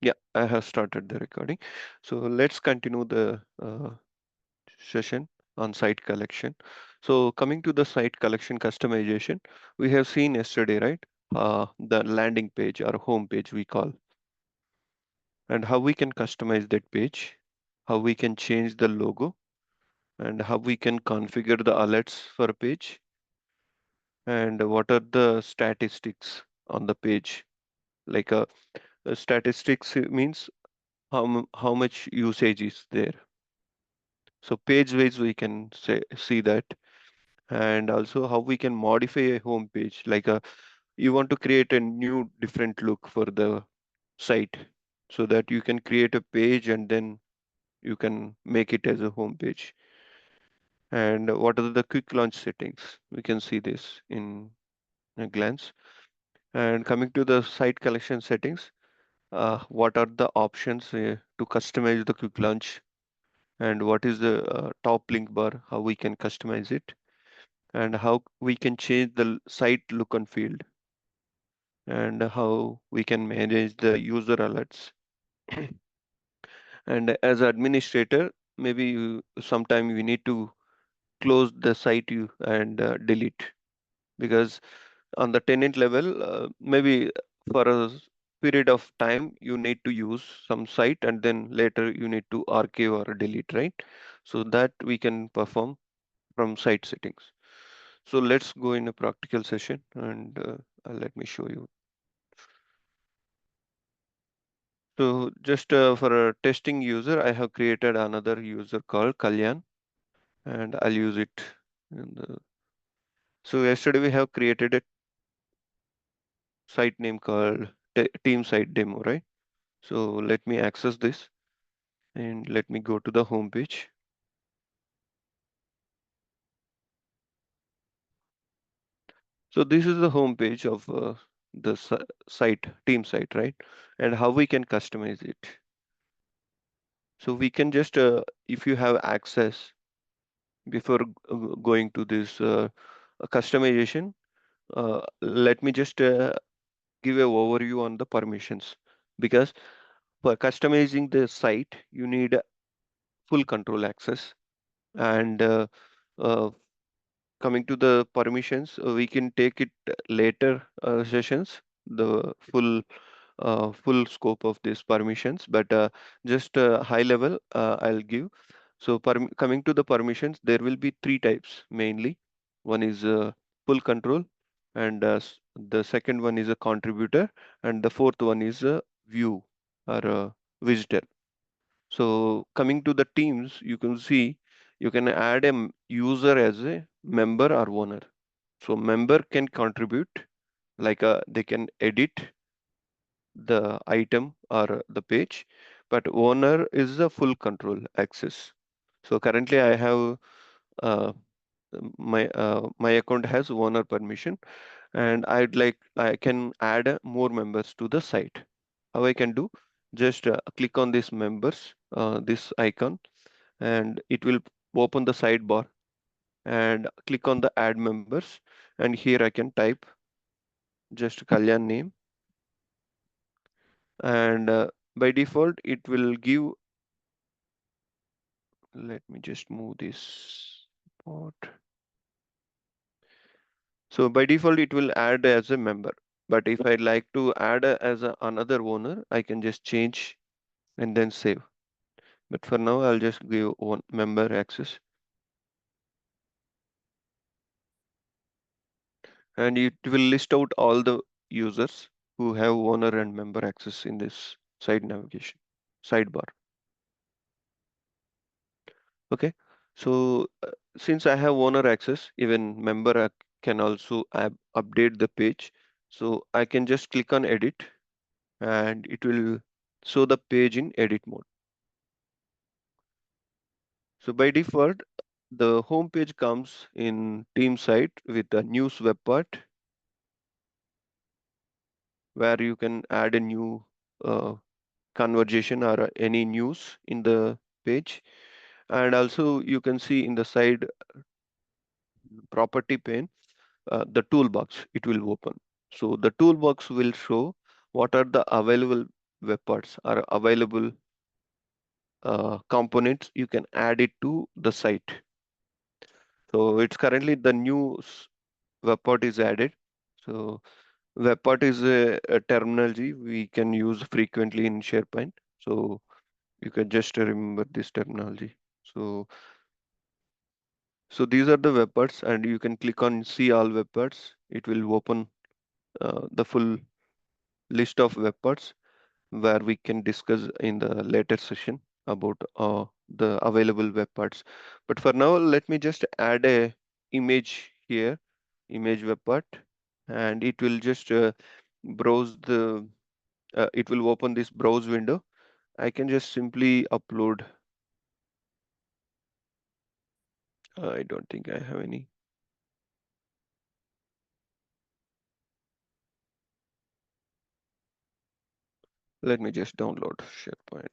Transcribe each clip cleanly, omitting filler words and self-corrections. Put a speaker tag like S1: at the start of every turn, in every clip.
S1: Yeah, I have started the recording. So let's continue the session on site collection. So coming to the site collection customization, we have seen yesterday, right? The landing page or home page we call, and how we can customize that page, how we can change the logo, and how we can configure the alerts for a page, and what are the statistics on the page. Like a statistics means how much usage is there. So page wise we can see that, and also how we can modify a home page. Like you want to create a new different look for the site, so that you can create a page and then you can make it as a home page. And what are the quick launch settings? We can see this in a glance. And coming to the site collection settings, what are the options to customize the quick launch, and what is the top link bar, how we can customize it, and how we can change the site look and feel, and how we can manage the user alerts. And as administrator, maybe sometime we need to close the site and delete, because on the tenant level, maybe for a period of time you need to use some site and then later you need to archive or delete, right? So that we can perform from site settings. So let's go in a practical session, and let me show you. So just for a testing user, I have created another user called Kalyan, and I'll use it. In the... So yesterday we have created a site name called team site demo, right? So let me access this and let me go to the home page. So this is the home page of the site, team site, right? And how we can customize it. So we can just, if you have access before going to this customization, let me just give an overview on the permissions, because for customizing the site you need full control access. And uh, coming to the permissions, we can take it later sessions, the full scope of these permissions, but just high level I'll give. So coming to the permissions, there will be three types mainly. One is full control, and the second one is a contributor, and the fourth one is a view or a visitor. So coming to the teams, you can see you can add a user as a member or owner. So member can contribute, like they can edit the item or the page, but owner is a full control access. So currently I have uh, my account has owner permission, and I can add more members to the site. How I can do? Just click on this members, this icon, and it will open the sidebar, and click on the add members, and here I can type just Kalyan name, and by default it will give, let me just move this part. So by default it will add as a member, but if I like to add as another owner, I can just change and then save. But for now I'll just give one member access, and it will list out all the users who have owner and member access in this side navigation sidebar. Okay, so since I have owner access, even member can also update the page. So I can just click on edit, and it will show the page in edit mode. So by default, the home page comes in team site with a news web part, where you can add a new uh, conversation or any news in the page. And also you can see in the side property pane, the toolbox, it will open. So the toolbox will show what are the available web parts or available components, you can add it to the site. So it's currently the new web part is added. So web part is a terminology we can use frequently in SharePoint. So you can just remember this terminology. So these are the web parts, and you can click on see all web parts. It will open the full list of web parts where we can discuss in the later session about the available web parts. But for now, let me just add a image here, image web part, and it will just browse the, it will open this browse window. I can just simply upload. I don't think I have any. Let me just download SharePoint.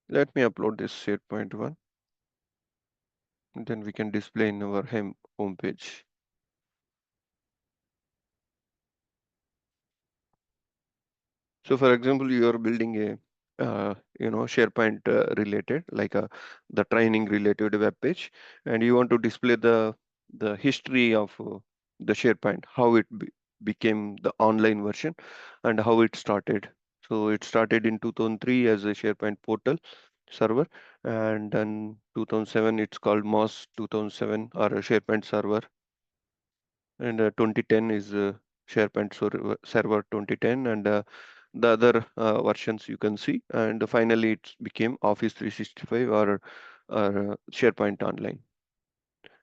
S1: Let me upload this SharePoint one, and then we can display in our home page. So for example, you are building a SharePoint related, like the training related web page, and you want to display the history of the SharePoint, how it became the online version, and how it started. So it started in 2003 as a SharePoint portal server, and then 2007 it's called MOS 2007 or a SharePoint server, and 2010 is SharePoint server 2010, and the other versions you can see, and finally it became Office 365 or SharePoint Online.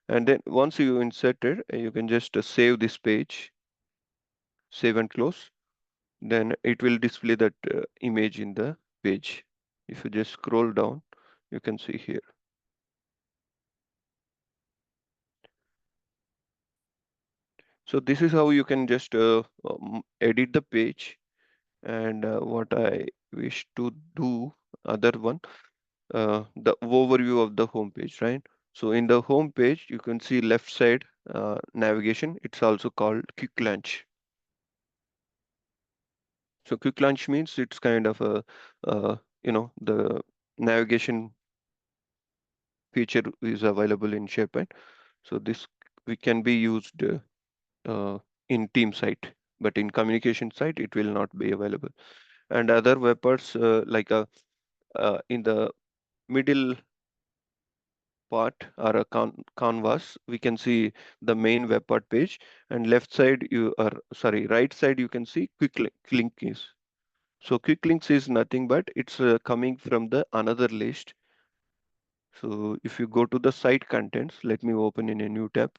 S1: And then once you insert it, you can just save this page, save and close. Then it will display that image in the page. If you just scroll down, you can see here. So this is how you can just edit the page. And what I wish to do, other one, the overview of the home page, right? So in the home page, you can see left side navigation. It's also called quick launch. So quick launch means it's kind of a, the navigation feature is available in SharePoint. So this we can be used in team site, but in communication site, it will not be available. And other web parts like in the middle part or a canvas, we can see the main web part page, and left side you are sorry, right side you can see quick link is. So quick links is nothing but it's coming from the another list. So if you go to the site contents, let me open in a new tab.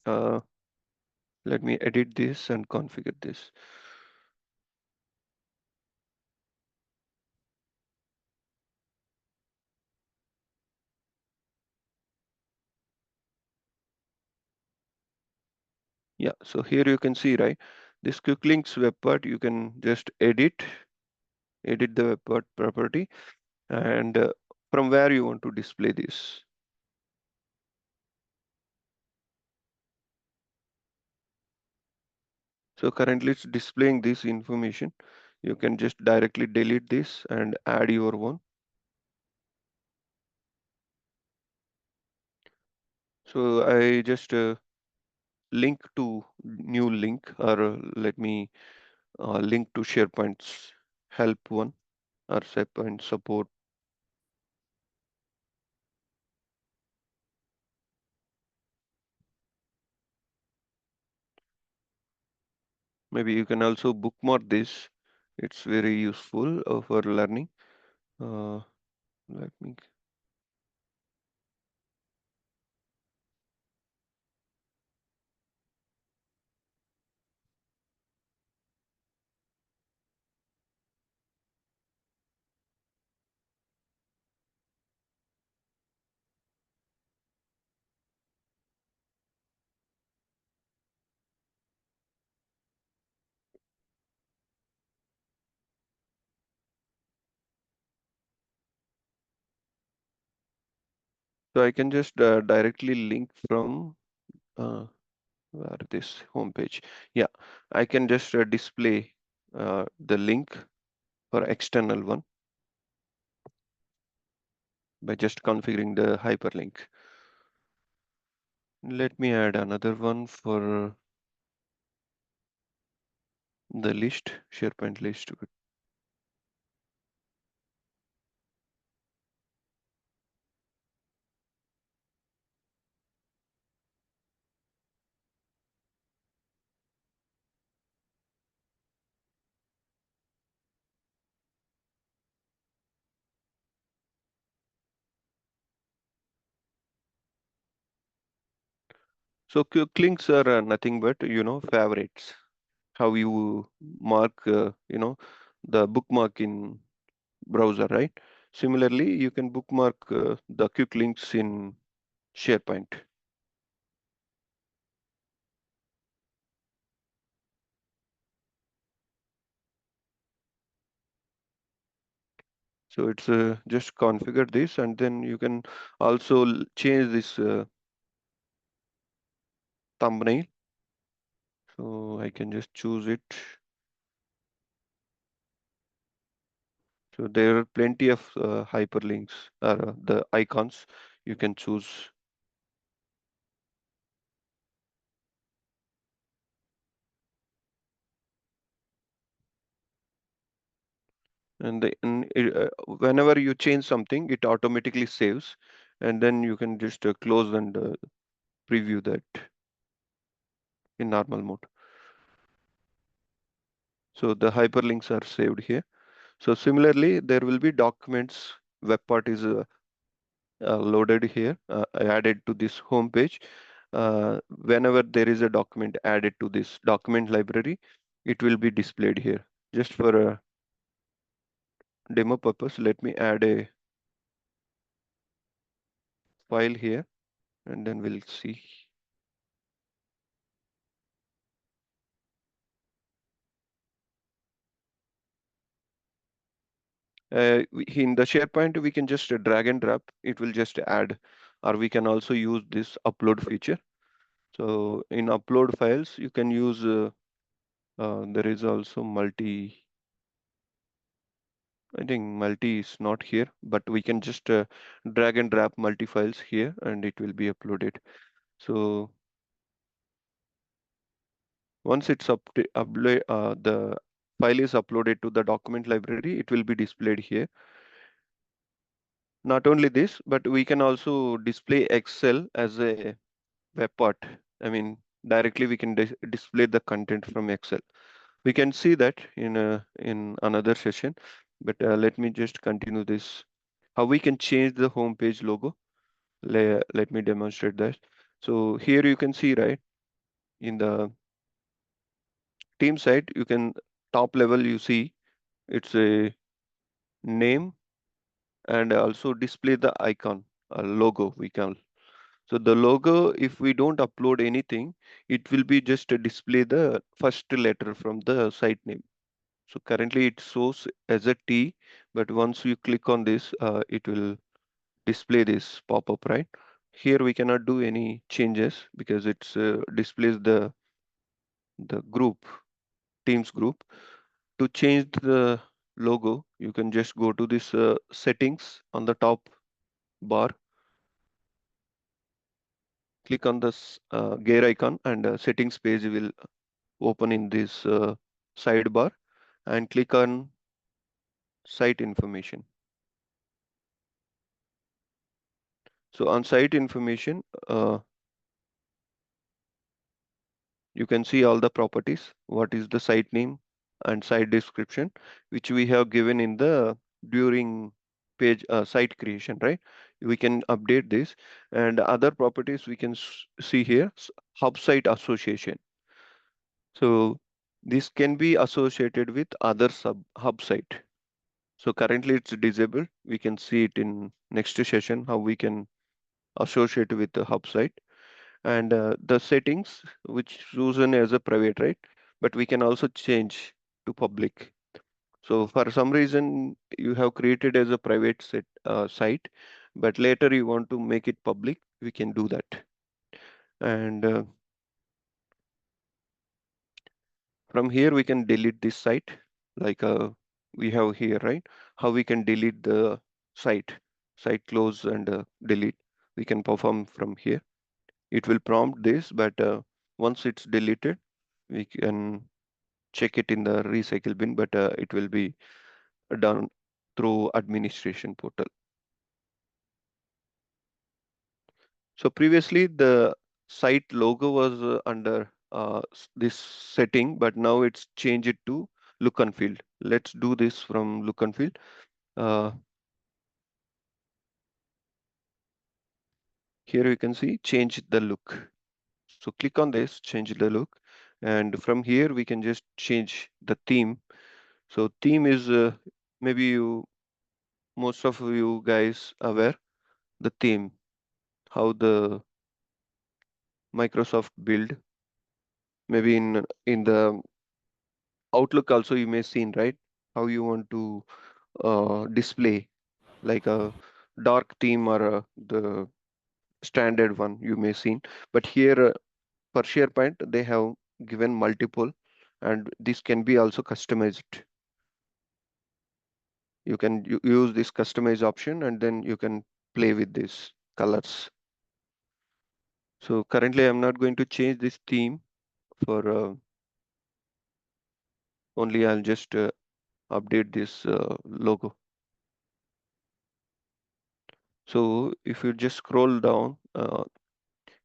S1: Uh, Let me edit this and configure this. Yeah, so here you can see, right? This quick links web part, you can just edit the web part property, and from where you want to display this. So currently it's displaying this information. You can just directly delete this and add your own. So I just link to new link, or let me link to SharePoint's help one or SharePoint support. Maybe you can also bookmark this. It's very useful for learning. Uh, Let me. So I can just directly link from uh, where this homepage. Yeah, I can just display the link for external one by just configuring the hyperlink. Let me add another one for the list, SharePoint list. So quick links are nothing but, favorites. How you mark, the bookmark in browser, right? Similarly, you can bookmark the quick links in SharePoint. So it's just configure this, and then you can also change this thumbnail. So I can just choose it. So there are plenty of hyperlinks or the icons you can choose. Whenever you change something, it automatically saves, and then you can just close and preview that in normal mode. So the hyperlinks are saved here. So similarly, there will be documents. Web part is loaded here, added to this home page. Whenever there is a document added to this document library, it will be displayed here. Just for a demo purpose, let me add a file here, and then we'll see. In the SharePoint, we can just drag and drop. It will just add, or we can also use this upload feature. So in upload files, you can use, there is also multi, I think multi is not here, but we can just drag and drop multi files here and it will be uploaded. So once it's the file is uploaded to the document library, it will be displayed here. Not only this, but we can also display Excel as a web part. I mean, directly we can display the content from Excel. We can see that in another session, but let me just continue this. How we can change the home page logo. Let me demonstrate that. So here you can see, right, in the team side, you can top level, you see it's a name and also display the icon, a logo we can. So the logo, if we don't upload anything, it will be just to display the first letter from the site name. So currently it shows as a T, but once you click on this, it will display this pop-up, right? Here we cannot do any changes because it's displays the group, Teams group. To change the logo, you can just go to this settings on the top bar, click on this gear icon, and settings page will open in this sidebar, and click on site information. So on site information, You can see all the properties, what is the site name and site description, which we have given in the during page site creation, right? We can update this, and other properties we can see here, hub site association. So this can be associated with other sub hub site. So currently it's disabled. We can see it in next session how we can associate with the hub site, and the settings which chosen as a private, right? But we can also change to public. So for some reason you have created as a private site, but later you want to make it public, we can do that. And from here we can delete this site, like we have here, right? How we can delete the site, site close and delete. We can perform from here. It will prompt this, but once it's deleted, we can check it in the recycle bin, but it will be done through administration portal. So previously the site logo was under this setting, but now it's changed it to look and feel. Let's do this from look and feel. Uh, Here you can see change the look. So click on this, change the look. And from here we can just change the theme. So theme is maybe most of you guys aware the theme, how the Microsoft build. Maybe in the Outlook also you may seen, right? How you want to display like a dark theme or the standard one you may seen. But here for SharePoint they have given multiple, and this can be also customized. You can use this customize option and then you can play with these colors. So currently I'm not going to change this theme for only I'll just update this logo. So if you just scroll down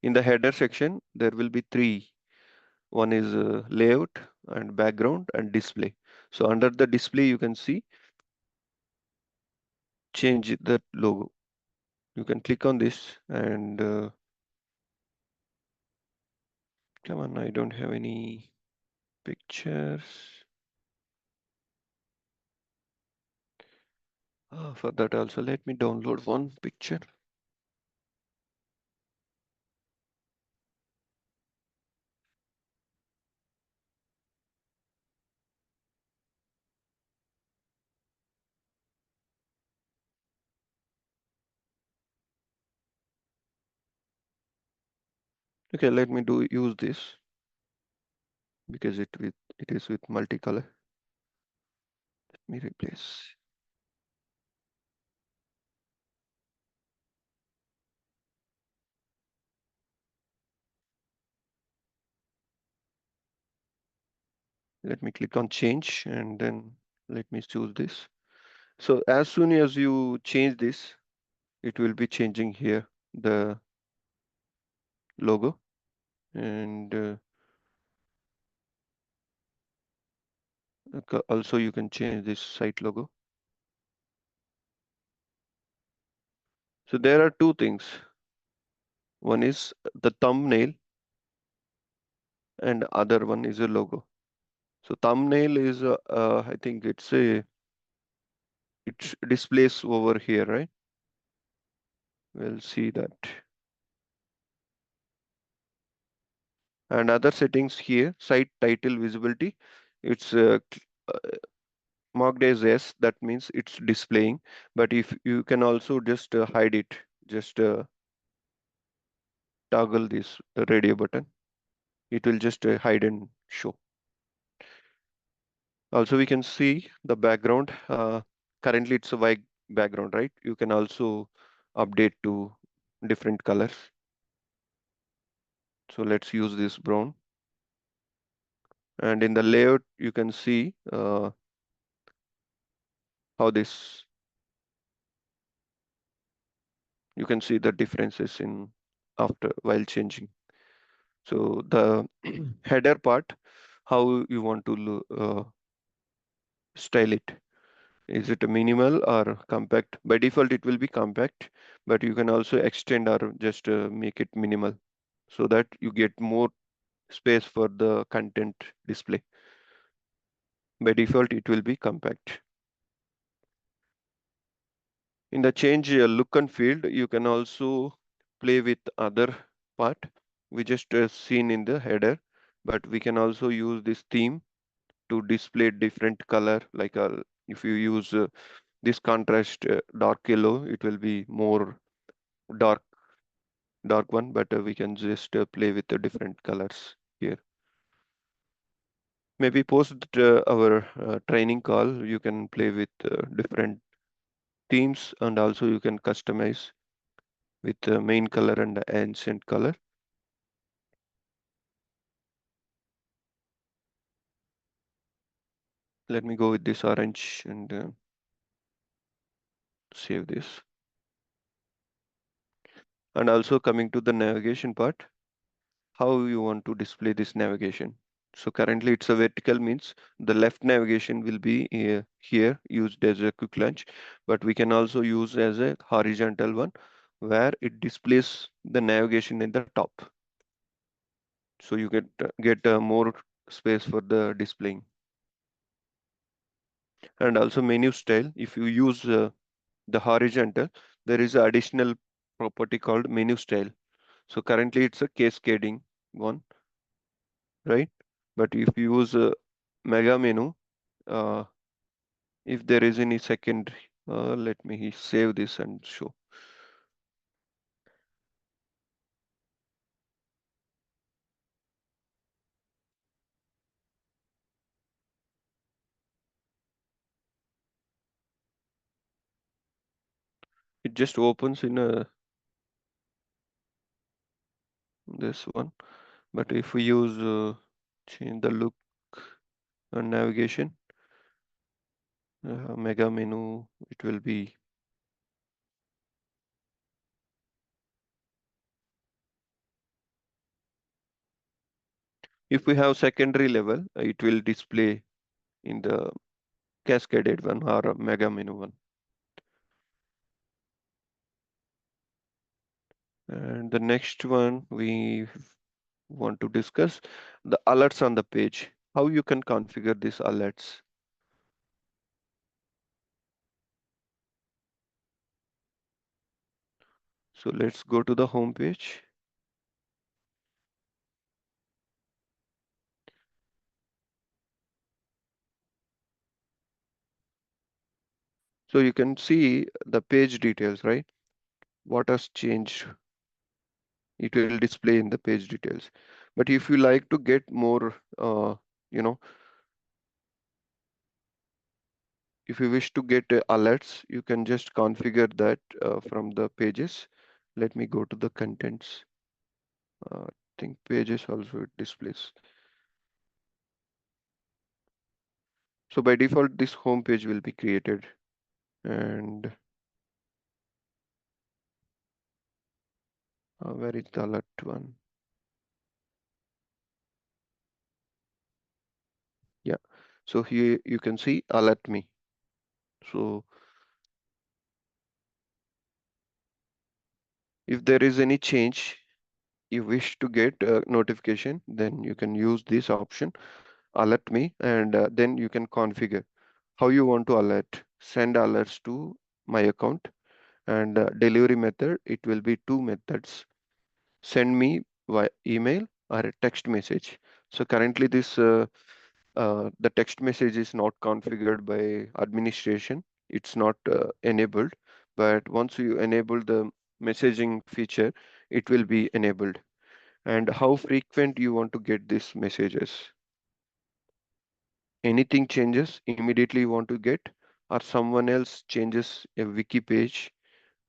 S1: in the header section, there will be three. One is layout and background and display. So under the display, you can see change the logo. You can click on this and come on, I don't have any pictures. For that also, let me download one picture. Okay, let me use this because it is with multicolor. Let me replace. Let me click on change and then let me choose this. So as soon as you change this, it will be changing here the logo, and also you can change this site logo. So there are two things. One is the thumbnail and other one is a logo. So thumbnail is I think it displays over here, right? We'll see that. And other settings here, site title visibility, it's marked as yes, that means it's displaying. But if you can also just hide it, just toggle this radio button, it will just hide and show. Also we can see the background. Currently it's a white background, right? You can also update to different colors. So let's use this brown. And in the layout you can see how this, you can see the differences in after while changing. So the header part, how you want to style it. Is it a minimal or compact? By default, it will be compact, but you can also extend or just make it minimal so that you get more space for the content display. By default, it will be compact. In the change look and field, you can also play with other part. We just seen in the header, but we can also use this theme to display different color. Like if you use this contrast dark yellow, it will be more dark dark one, but we can just play with the different colors here. Maybe post our training call, you can play with different themes, and also you can customize with the main color and the ancient color. Let me go with this orange and save this. And also coming to the navigation part, how you want to display this navigation. So currently it's a vertical, means the left navigation will be here used as a quick launch, but we can also use as a horizontal one where it displays the navigation in the top. So you get more space for the displaying. And also menu style, if you use the horizontal, there is an additional property called menu style. So currently it's a cascading one, right? But if you use a mega menu, uh, if there is any secondary, let me save this and show. It just opens in a this one. But if we use change the look and navigation, mega menu, it will be. If we have secondary level, it will display in the cascaded one or a mega menu one. And the next one we want to discuss the alerts on the page. How you can configure these alerts. So let's go to the home page. So you can see the page details, right? What has changed? It will display in the page details. But if you like to get more, you know, if you wish to get alerts, you can just configure that from the pages. Let me go to the contents. I think pages also it displays. So by default, this home page will be created. And where is the alert one? Yeah. So here you can see alert me. So if there is any change you wish to get a notification, then you can use this option, alert me, and then you can configure how you want to alert. Send alerts to my account, and delivery method, it will be two methods. Send me via email or a text message. So currently this the text message is not configured by administration. It's not enabled, but once you enable the messaging feature, it will be enabled. And how frequent you want to get these messages. Anything changes, immediately you want to get, or someone else changes a wiki page,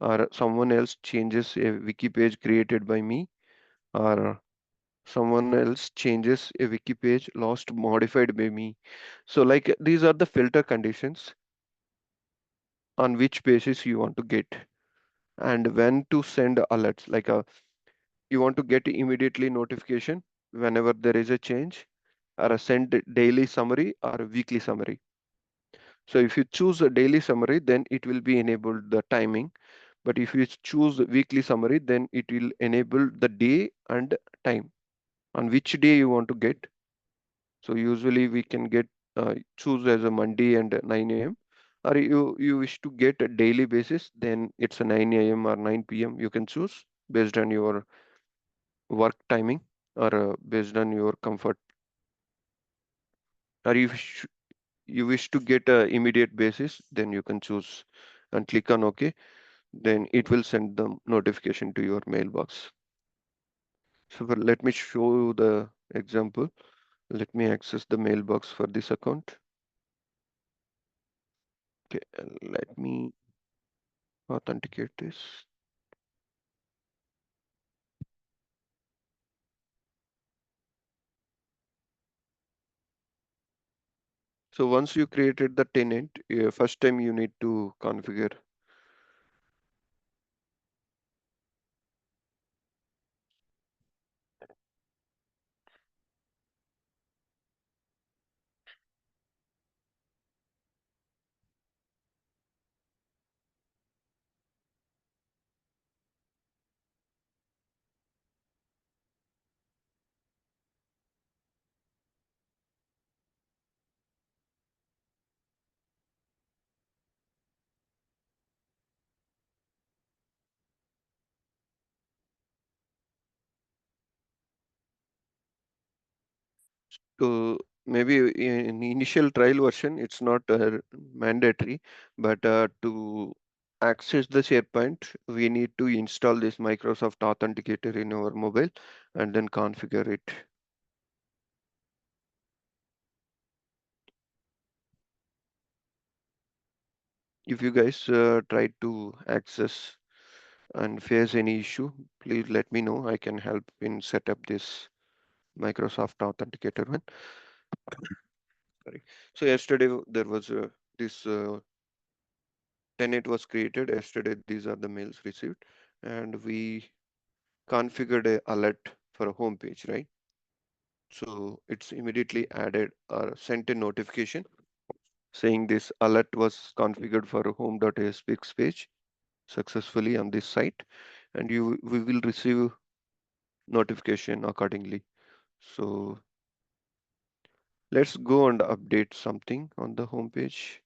S1: or someone else changes a wiki page created by me, or someone else changes a wiki page last modified by me. So like these are the filter conditions on which basis you want to get, and when to send alerts. Like you want to get immediately notification whenever there is a change, or a send daily summary or a weekly summary. So if you choose a daily summary, then it will be enabled the timing. But if you choose the weekly summary, then it will enable the day and time on which day you want to get. So usually we can get choose as a Monday and 9 a.m. Or you wish to get a daily basis, then it's a 9 a.m. or 9 p.m. You can choose based on your work timing, or based on your comfort. Or if you wish to get a immediate basis, then you can choose and click on OK. Then it will send the notification to your mailbox. So let me show you the example. Let me access the mailbox for this account. Okay, let me authenticate this. So once you created the tenant, first time you need to configure. So maybe in initial trial version, it's not mandatory, but to access the SharePoint, we need to install this Microsoft Authenticator in our mobile and then configure it. If you guys try to access and face any issue, please let me know. I can help in set up this Microsoft Authenticator one. Sorry. So yesterday there was this tenant was created. Yesterday these are the mails received, and we configured a alert for a home page, right? So it's immediately added or sent a notification saying this alert was configured for a home.aspx page successfully on this site, and we will receive notification accordingly. So let's go and update something on the home page.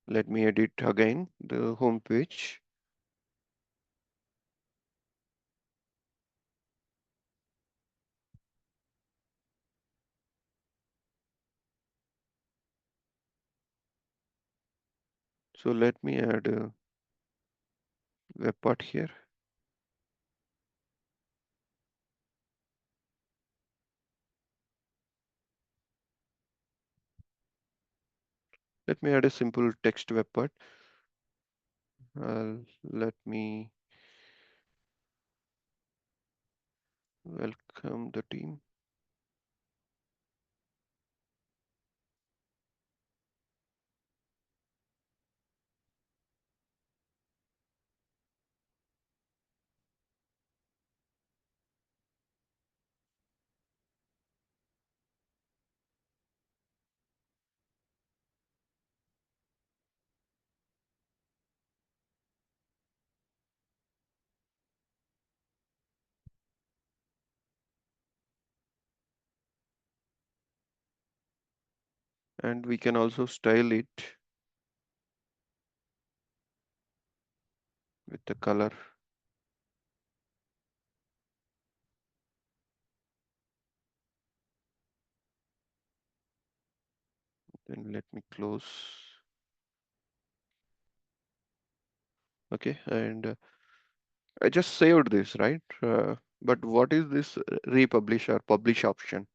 S1: Let me edit again the home page. So let me add a web part here. Let me add a simple text web part. Let me welcome the team. And we can also style it with the color. Then let me close. Okay, and I just saved this, right? But what is this republish or publish option?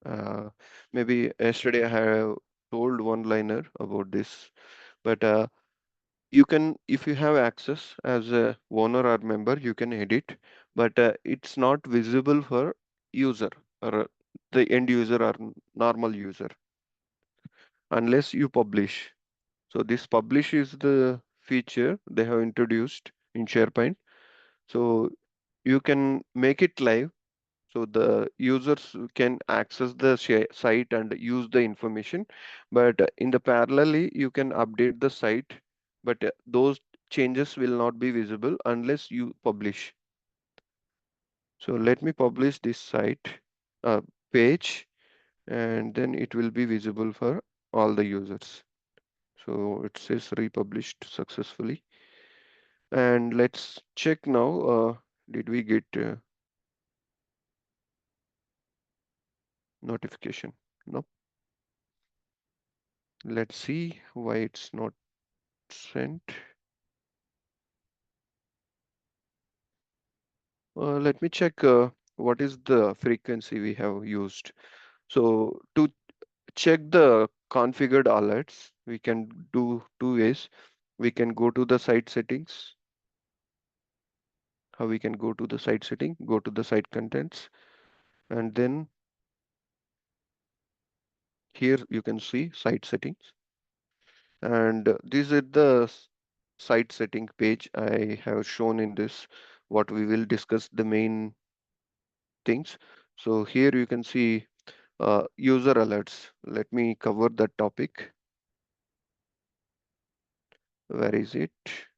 S1: Uh, Maybe yesterday I have told one liner about this, but you can, if you have access as a owner or member, you can edit, but it's not visible for user, or the end user or normal user, unless you publish. So this publish is the feature they have introduced in SharePoint. So you can make it live so the users can access the site and use the information, but in the parallelly you can update the site, but those changes will not be visible unless you publish. So let me publish this site page, and then it will be visible for all the users. So it says republished successfully, and let's check now. Did we get notification? No. Let's see why it's not sent. Let me check what is the frequency we have used. So to check the configured alerts, we can do two ways. We can go to the site settings. How we can go to the site setting, go to the site contents, and then here you can see site settings. And this is the site setting page I have shown in this, what we will discuss the main things. So here you can see user alerts. Let me cover that topic. Where is it?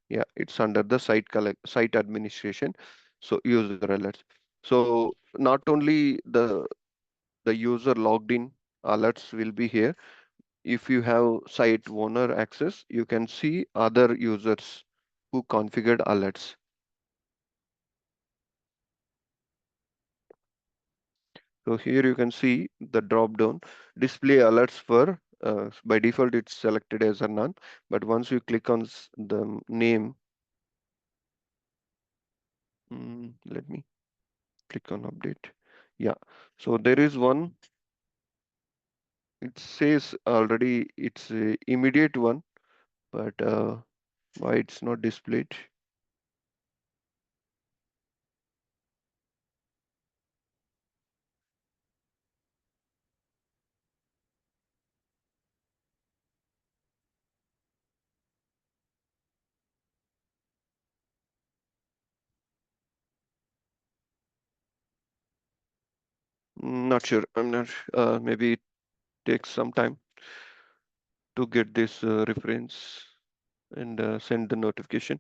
S1: Yeah, it's under the site administration. So user alerts. So not only the user logged in alerts will be here. If you have site owner access, you can see other users who configured alerts. So here you can see the drop down display alerts for by default it's selected as a none, but once you click on the name, let me click on update. Yeah, so there is one. It says already it's a immediate one, but why it's not displayed? Not sure. I'm not. Maybe it takes some time to get this reference and send the notification.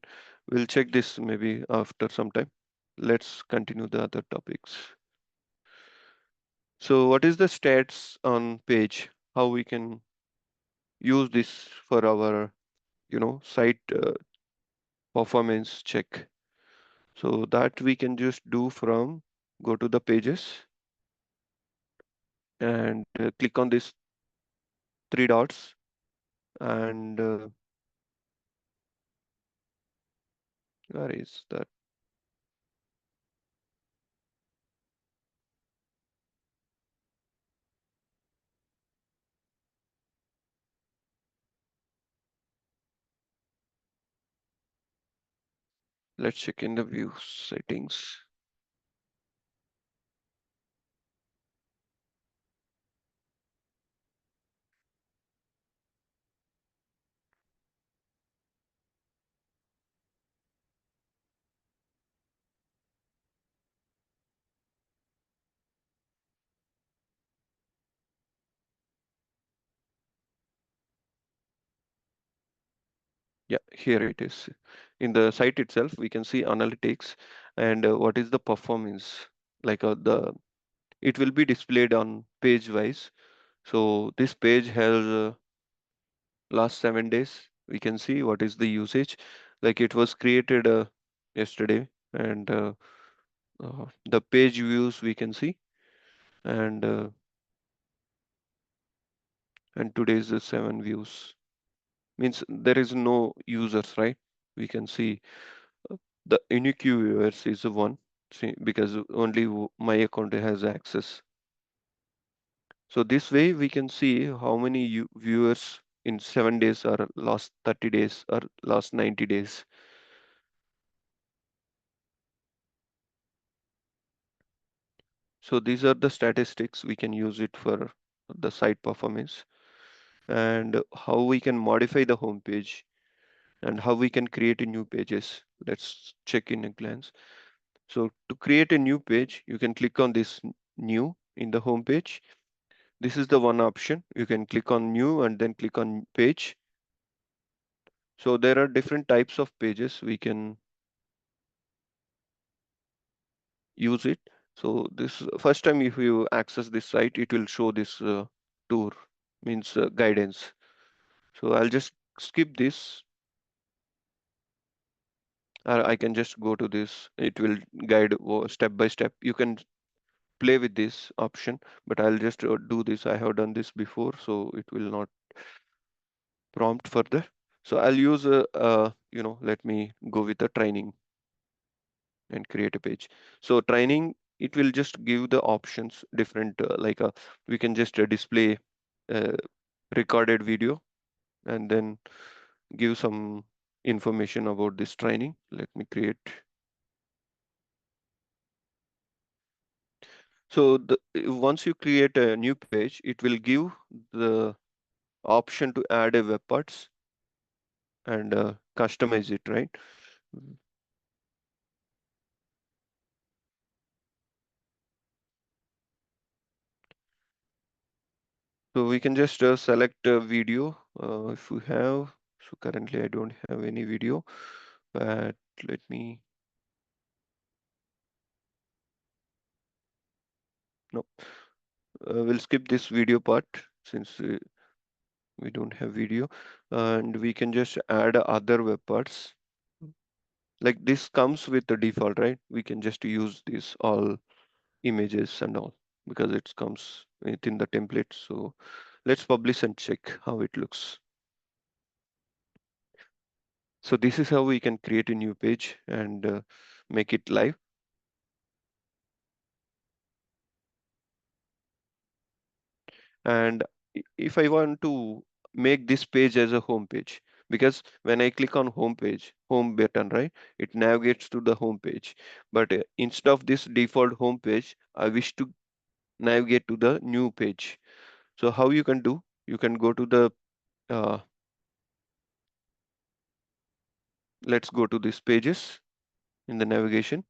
S1: We'll check this maybe after some time. Let's continue the other topics. So what is the stats on page? How we can use this for our, site performance check. So that we can just do from go to the pages and click on these three dots and where is that? Let's check in the view settings. Yeah, here it is. In the site itself, we can see analytics and what is the performance. Like it will be displayed on page wise. So this page has last 7 days. We can see what is the usage. Like it was created yesterday, and the page views we can see, and today's the 7 views. Means there is no users, right? We can see the unique viewers is one, see, because only my account has access. So this way we can see how many viewers in 7 days or last 30 days or last 90 days. So these are the statistics we can use it for the site performance and how we can modify the home page and how we can create a new pages. Let's check in a glance. So to create a new page, you can click on this new in the home page. This is the one option. You can click on new and then click on page. So there are different types of pages we can use it. So this first time if you access this site, it will show this tour, means guidance. So I'll just skip this, or I can just go to this. It will guide step by step. You can play with this option, but I'll just do this. I have done this before, so it will not prompt further. So I'll use let me go with the training and create a page. So training, it will just give the options different, we can just display uh, recorded video and then give some information about this training. Let me create. So once you create a new page, it will give the option to add a web parts and customize it, right? So we can just select a video if we have. So currently I don't have any video, but let me, no, we'll skip this video part since we don't have video, and we can just add other web parts. Like this comes with the default, right? We can just use these all images and all because it comes within the template. So let's publish and check how it looks. So this is how we can create a new page and make it live. And if I want to make this page as a home page, because when I click on home page, home button, right, it navigates to the home page. But instead of this default home page, I wish to navigate to the new page. So how you can do? You can go to the uh, let's go to these pages in the navigation,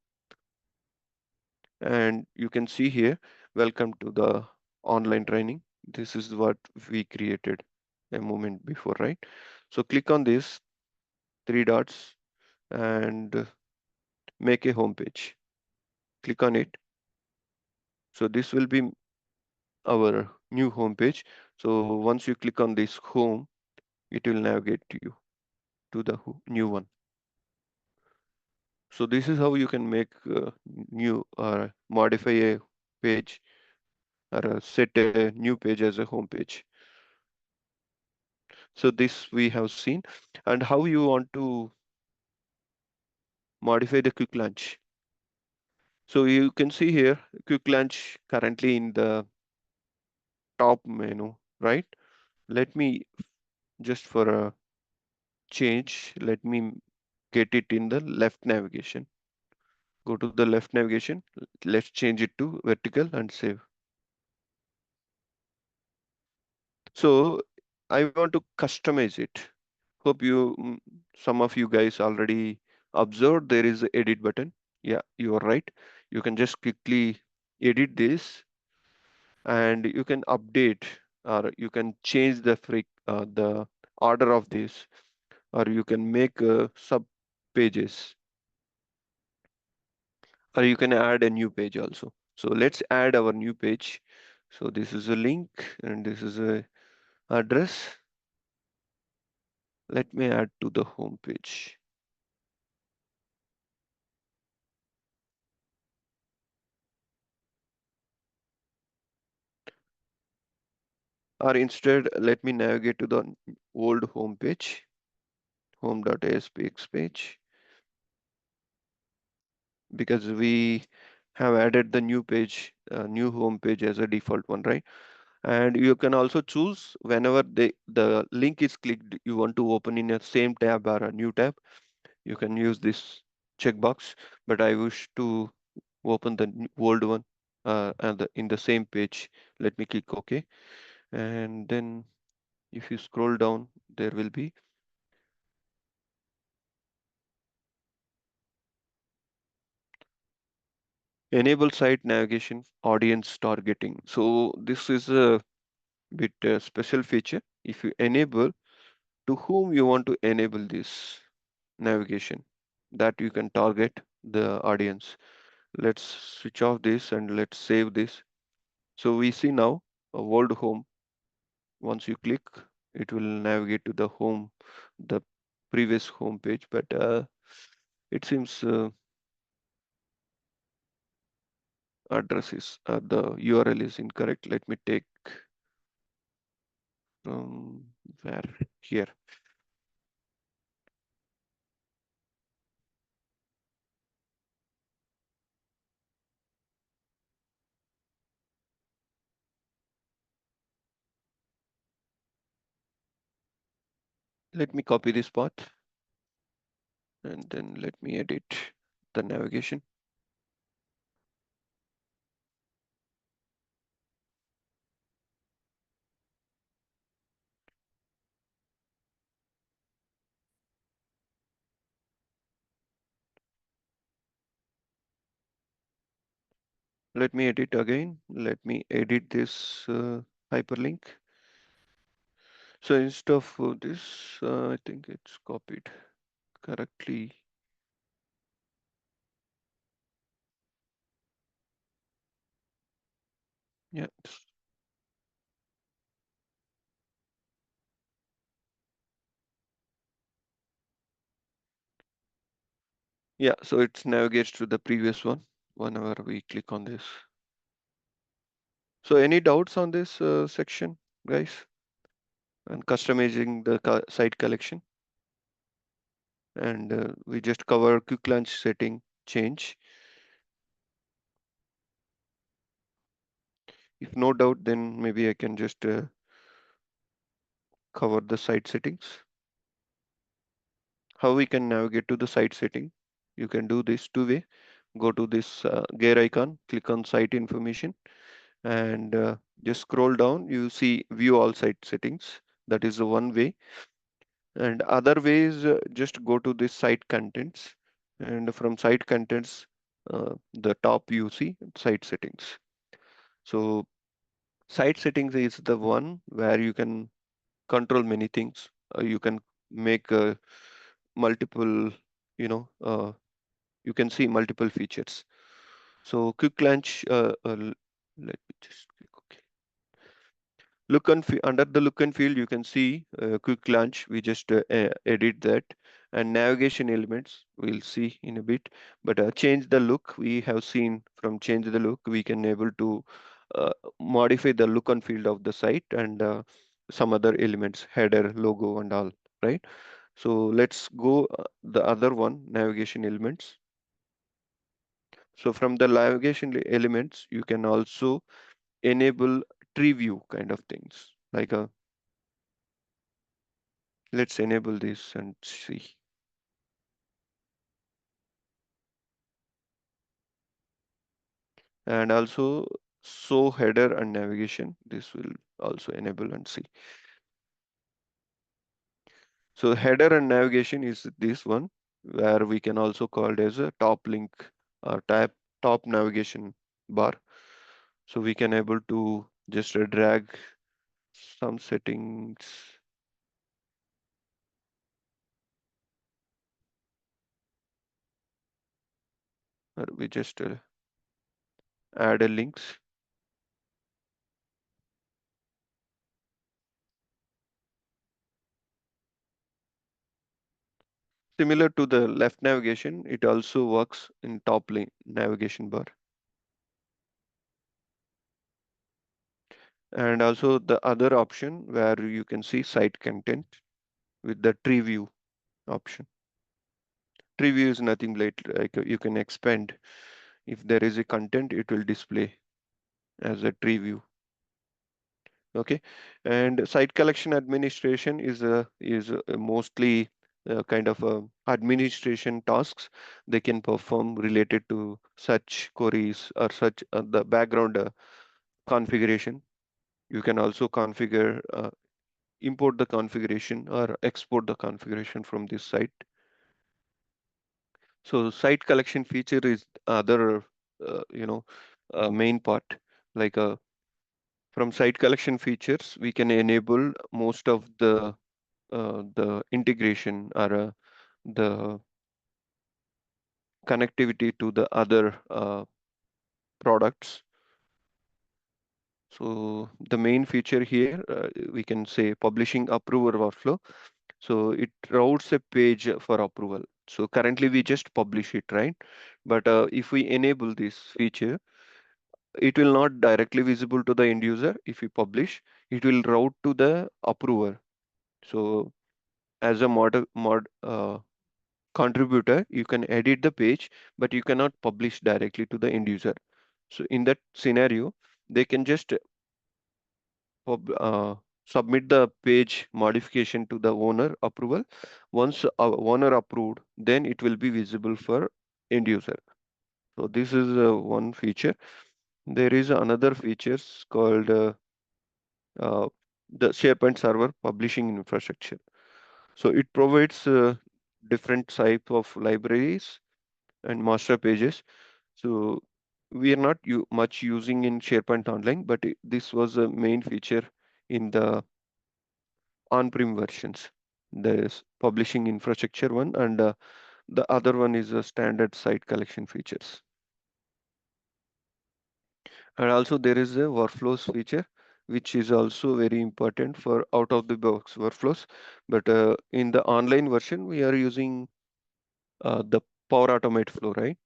S1: and you can see here, welcome to the online training. This is what we created a moment before, right? So click on this three dots and make a home page. Click on it. So this will be our new home page. So once you click on this home, it will navigate you to the new one. So this is how you can make new or modify a page or set a new page as a home page. So this we have seen, and how you want to modify the quick launch. So you can see here quick launch currently in the top menu, right? Let me just for a change, let me get it in the left navigation. Go to the left navigation. Let's change it to vertical and save. So I want to customize it. Hope some of you guys already observed there is a edit button. Yeah, you are right. You can just quickly edit this and you can update or you can change the order of this, or you can make sub pages, or you can add a new page also. So let's add our new page. So this is a link and this is a address. Let me add to the home page. Or instead, let me navigate to the old home page, home.aspx page, because we have added the new page, new home page as a default one, right? And you can also choose whenever the link is clicked, you want to open in a same tab or a new tab, you can use this checkbox. But I wish to open the old one in the same page. Let me click OK. And then if you scroll down, there will be Enable site navigation audience targeting. So this is a bit special feature. If you enable, to whom you want to enable this navigation, that you can target the audience. Let's switch off this and let's save this. So we see now a world home. Once you click, it will navigate to the home, the previous home page. But it seems address is the URL is incorrect. Let me take from where here. Let me copy this path and then let me edit the navigation. Let me edit again. Let me edit this hyperlink. So instead of this, I think it's copied correctly. Yeah. Yeah. So it navigates to the previous one whenever we click on this. So any doubts on this section, guys? And customizing the site collection. And we just cover quick launch setting change. If no doubt, then maybe I can just cover the site settings. How we can navigate to the site setting? You can do this two way. Go to this gear icon, click on site information, and just scroll down. You see view all site settings. That is the one way. And other way is just go to this site contents, and from site contents, the top you see site settings. So site settings is the one where you can control many things. You can make multiple, you know, you can see multiple features. So quick launch, let me just click OK. Under the look and feel, you can see quick launch. We just edit that, and navigation elements we'll see in a bit. But change the look. We have seen from change the look, we can able to uh, modify the look and feel of the site and some other elements, header, logo, and all. Right. So let's go the other one, navigation elements. So from the navigation elements, you can also enable tree view kind of things. Like a, let's enable this and see. And also show header and navigation. This will also enable and see. So header and navigation is this one where we can also call it as a top link or top navigation bar. So we can able to just drag some settings, or we just add a links. Similar to the left navigation, it also works in top link navigation bar. And also the other option where you can see site content with the tree view option. Tree view is nothing like you can expand. If there is a content, it will display as a tree view. Okay, and site collection administration is mostly kind of administration tasks they can perform related to such queries or such the background configuration. You can also configure, import the configuration or export the configuration from this site. So site collection feature is other. main part. Like from site collection features, we can enable most of the integration or the connectivity to the other products. So the main feature here, we can say publishing approver workflow. So it routes a page for approval. So currently we just publish it, right? But if we enable this feature, it will not directly visible to the end user. If we publish, it will route to the approver. So as a mod contributor, you can edit the page, but you cannot publish directly to the end user. So in that scenario, they can just submit the page modification to the owner approval. Once owner approved, then it will be visible for end user. So this is one feature. There is another features called uh, the SharePoint server publishing infrastructure. So it provides different type of libraries and master pages. So we are not much using in SharePoint Online, but this was a main feature in the on-prem versions. There is publishing infrastructure one, and the other one is a standard site collection features. And also there is a workflows feature, which is also very important for out-of-the-box workflows. But in the online version, we are using the Power Automate flow, right?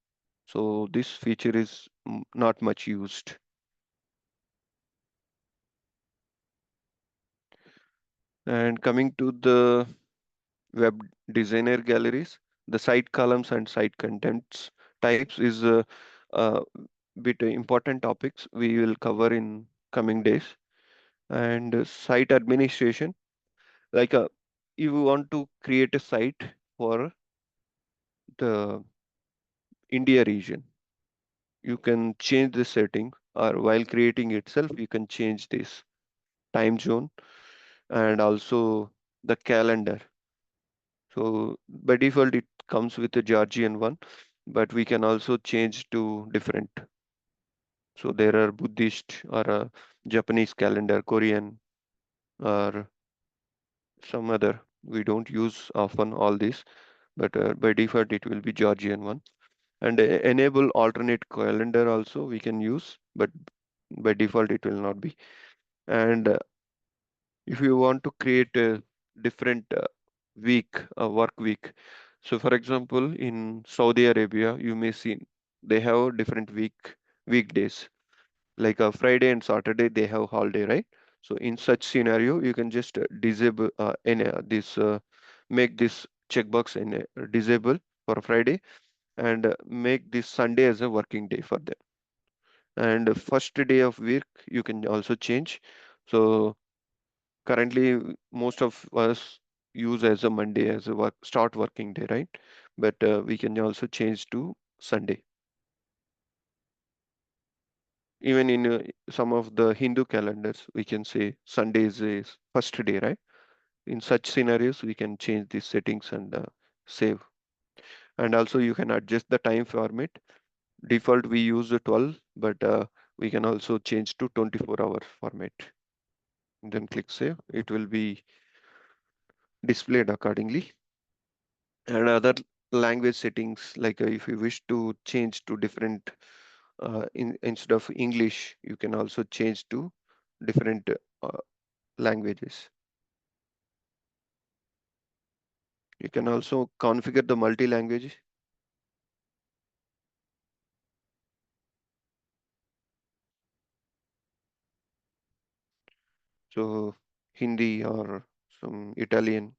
S1: So this feature is not much used. And coming to the web designer galleries, the site columns and site contents types is a bit important topics we will cover in coming days. And site administration, like if you want to create a site for the India region, you can change the setting, or while creating itself, you can change this time zone and also the calendar. So by default, it comes with a Georgian one, but we can also change to different. So there are Buddhist or a Japanese calendar, Korean or some other. We don't use often all this, but by default it will be Georgian one. And enable alternate calendar also we can use, but by default it will not be. And if you want to create a different work week. So for example, in Saudi Arabia, you may see they have different weekdays. Like a Friday and Saturday, they have holiday, right? So in such scenario, you can just disable make this checkbox in disable for Friday, and make this Sunday as a working day for them. And first day of week, you can also change. So currently, most of us use as a Monday as a start working day, right? But we can also change to Sunday. Even in some of the Hindu calendars, we can say Sunday is first day, right? In such scenarios, we can change these settings and save. And also, you can adjust the time format. Default, we use the 12, but we can also change to 24-hour format. Then click save. It will be displayed accordingly. And other language settings, like if you wish to change to different, instead of English, you can also change to different languages. You can also configure the multi-language. So Hindi or some Italian,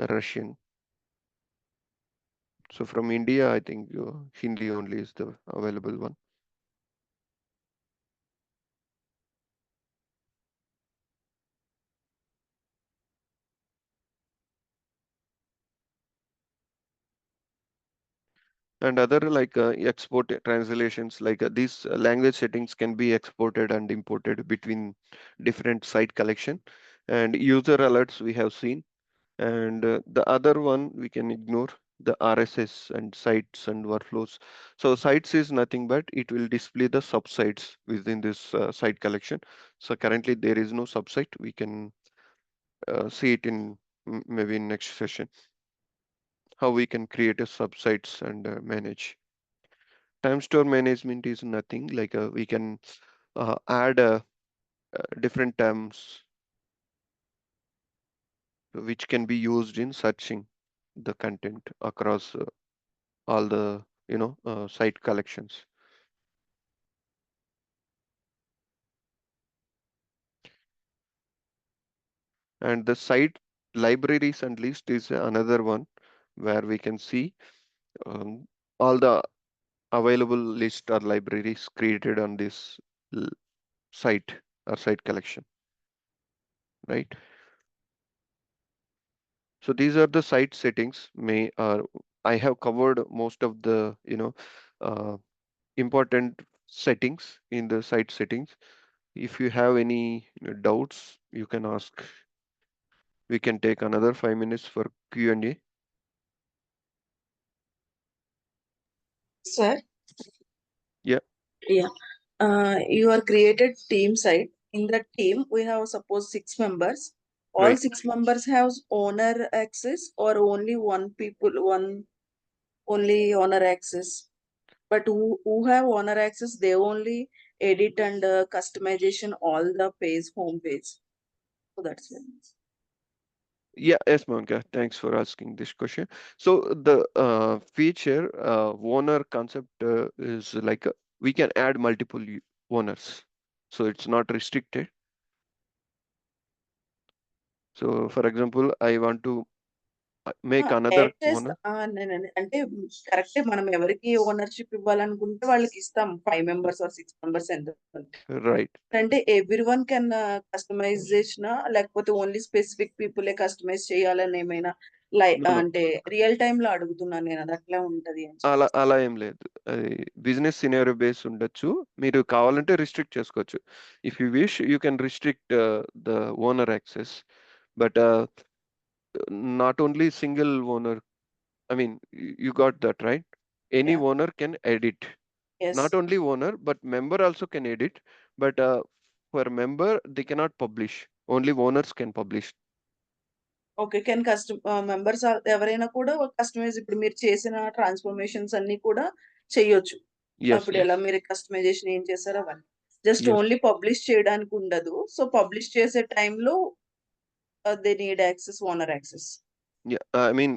S1: Russian. So from India, I think Hindi only is the available one. And other like export translations, like these language settings can be exported and imported between different site collection. And user alerts we have seen. And the other one we can ignore. the RSS and sites and workflows. So sites is nothing but it will display the subsites within this site collection. So currently there is no subsite. We can see it in maybe in next session how we can create a subsites and manage. Time store management is nothing like we can add different terms which can be used in searching the content across all the site collections. And the site libraries and list is another one where we can see um, all the available list or libraries created on this l- site or site collection, right? So these are the site settings. May I have covered most of the uh, important settings in the site settings. If you have any doubts, you can ask. We can take another 5 minutes for Q&A.
S2: Sir,
S1: Yeah,
S2: yeah. You are created team site. In the team, we have suppose 6 members. All
S1: right.
S2: 6 members have owner access or only one people, one only owner access. But who have owner access, they only edit and customization all the page, home page. So that's it.
S1: Yeah, yes, Monica. Thanks for asking this question. So the feature owner concept is like we can add multiple owners, so it's not restricted. So, for example, I want to make another
S2: add చేస్తా
S1: owner,
S2: అంటే correct మనం ఎవరికి ownership ఇవ్వాలనుకుంటే వాళ్ళకి ఇస్తాం 5 members or 6 members ఎంత
S1: right?
S2: అంటే every one can customise చేసిన లేకపోతే ఓన్లీ స్పెసిఫిక్ పీపులే కస్టమైజ్ చేయాలని ఏమైనా
S1: No, no.
S2: అంటే రియల్ టైమ్ లో అడుగుతున్నాను నేను అది అట్లా ఉంటది అని
S1: అలా
S2: చెప్పి
S1: అలా ఏం లేదు. అది బిజినెస్ సినారియో బేస్ ఉండొచ్చు. మీరు కావాలంటే రిస్ట్రిక్ట్ చేసుకోవచ్చు. If you wish you can restrict the owner access. But not only single owner. I mean, you got that right. Any
S2: yeah
S1: owner can edit.
S2: Yes
S1: Not only owner, but member also can edit. But for member, they cannot publish. Only owners can publish.
S2: Okay can members ఎవరైనా కూడా customise ఇప్పుడు మీరు చేసిన transformations అన్ని కూడా చెయ్యొచ్చు
S1: Yes,
S2: అప్పుడు ఎలా
S1: yes,
S2: మీరు కస్టమైజేషన్ ఏం చేస్తారో అవన్నీ జస్ట్
S1: yes.
S2: ఓన్లీ పబ్లిష్ చేయడానికి ఉండదు సో పబ్లిష్ చేసే టైంలో they need access owner access
S1: Yeah, I mean,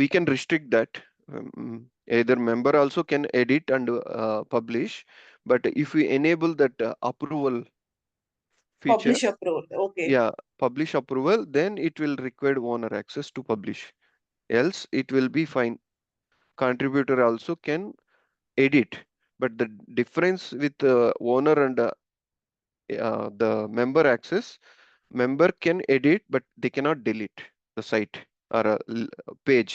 S1: we can restrict that. Either member also can edit and publish, but if we enable that approval feature,
S2: publish approval okay
S1: yeah, publish approval, then it will require owner access to publish. Else, it will be fine. Contributor also can edit, but the difference with owner and the member access, member can edit, but they cannot delete the site or a page,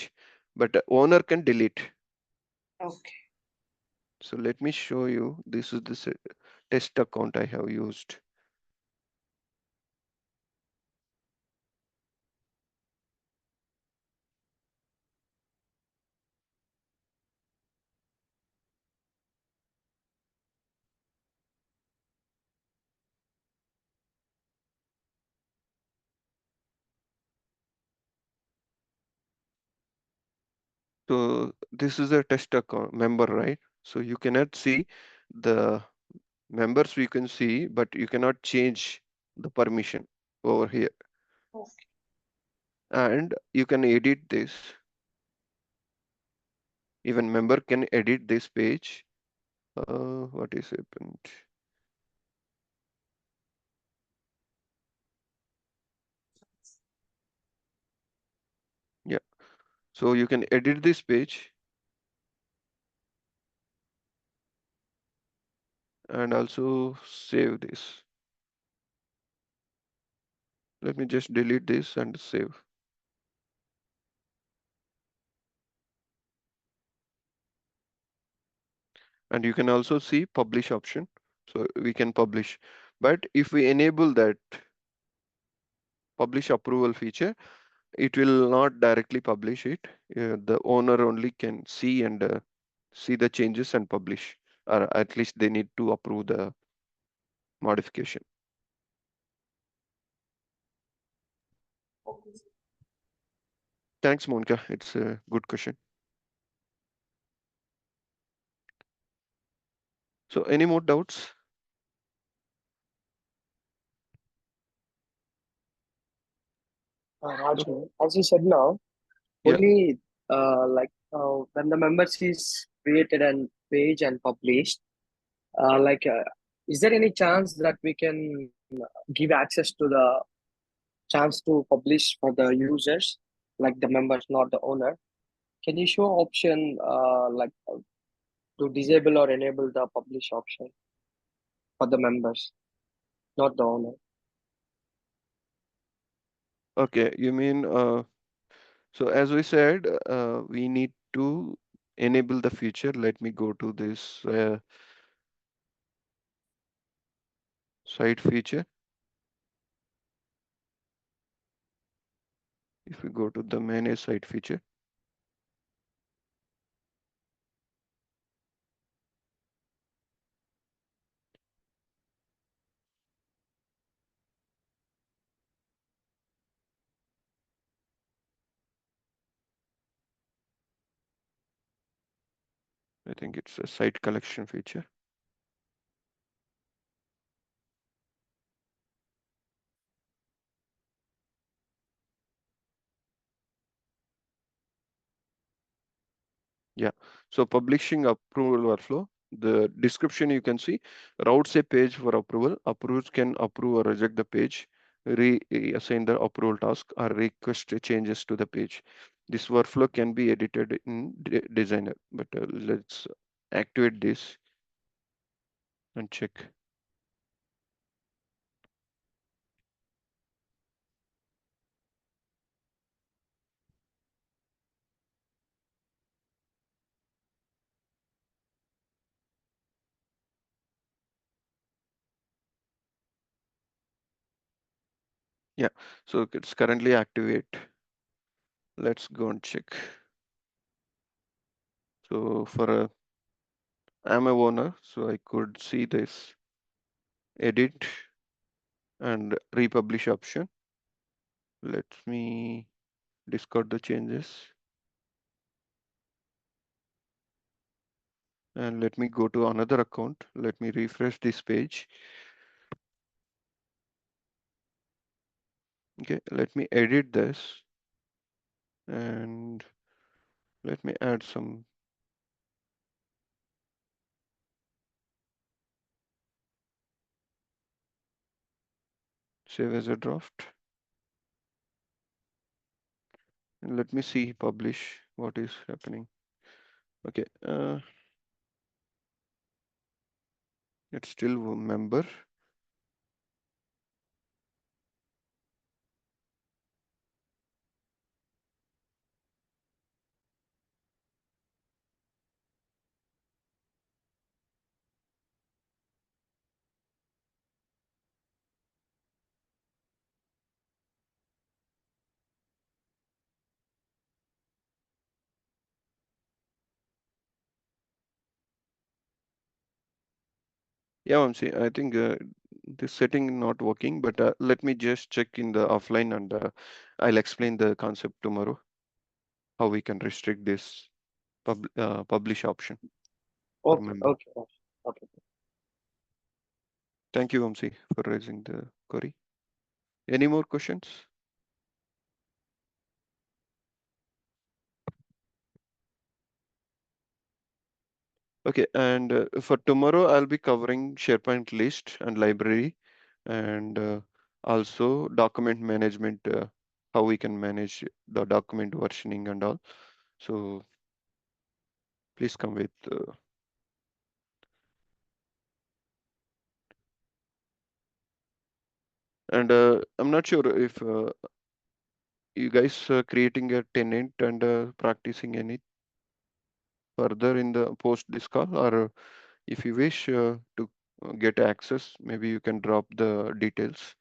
S1: but owner can delete.
S2: Okay
S1: So let me show you. This is the test account I have used. So this is a test account member, right? So you cannot see the members we can see, but you cannot change the permission over here.
S2: Okay
S1: And you can edit this. Even member can edit this page. What is happened? Yeah. So you can edit this page and also save this. Let me just delete this and save. And you can also see publish option. So we can publish. But if we enable that publish approval feature, it will not directly publish it. The owner only can see and see the changes and publish, or at least they need to approve the modification.
S2: Okay.
S1: Thanks, Monica. It's a good question. So, any more doubts? Oh,
S3: Raju, as you said now,
S1: yeah.
S3: only when the members is created and page and published, like is there any chance that we can give access to the chance to publish for the users, like the members, not the owner? Can you show option to disable or enable the publish option for the members, not the owner?
S1: Okay. You mean, so as we said, we need to enable the feature. Let me go to this site feature. If we go to the manage site feature, I think it's a site collection feature. Yeah. So publishing approval workflow, the description you can see routes a page for approval. Approvers can approve or reject the page, reassign the approval task, or request changes to the page. This workflow can be edited in Designer, but let's activate this and check. Yeah. So it's currently activate. Let's go and check. So for a, I'm a owner, so I could see this edit and republish option. Let me discard the changes and let me go to another account. Let me refresh this page. Okay, let me edit this and let me add some save as a draft and let me see publish what is happening. Okay, it's still a member. Yeah, Vamsi, I think this setting not working, but let me just check in the offline and I'll explain the concept tomorrow, how we can restrict this publish option for
S3: Okay,
S1: member.
S3: okay, okay. Okay.
S1: Thank you, Vamsi, for raising the query. Any more questions? Okay, and for tomorrow, I'll be covering SharePoint list and library and also document management, how we can manage the document versioning and all. So please come with. And I'm not sure if you guys creating a tenant and practicing any further in the post this call, or if you wish to get access, maybe you can drop the details.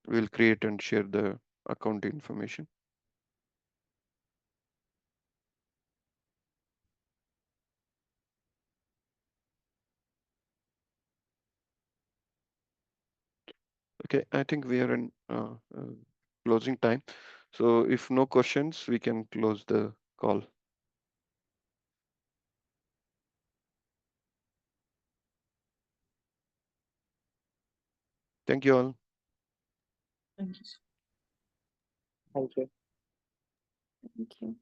S1: We'll create and share the account information. Okay, I think we are in closing time. So if no questions, we can close the call. Thank you all.
S2: Thank you.
S3: Thank you.
S2: Thank you.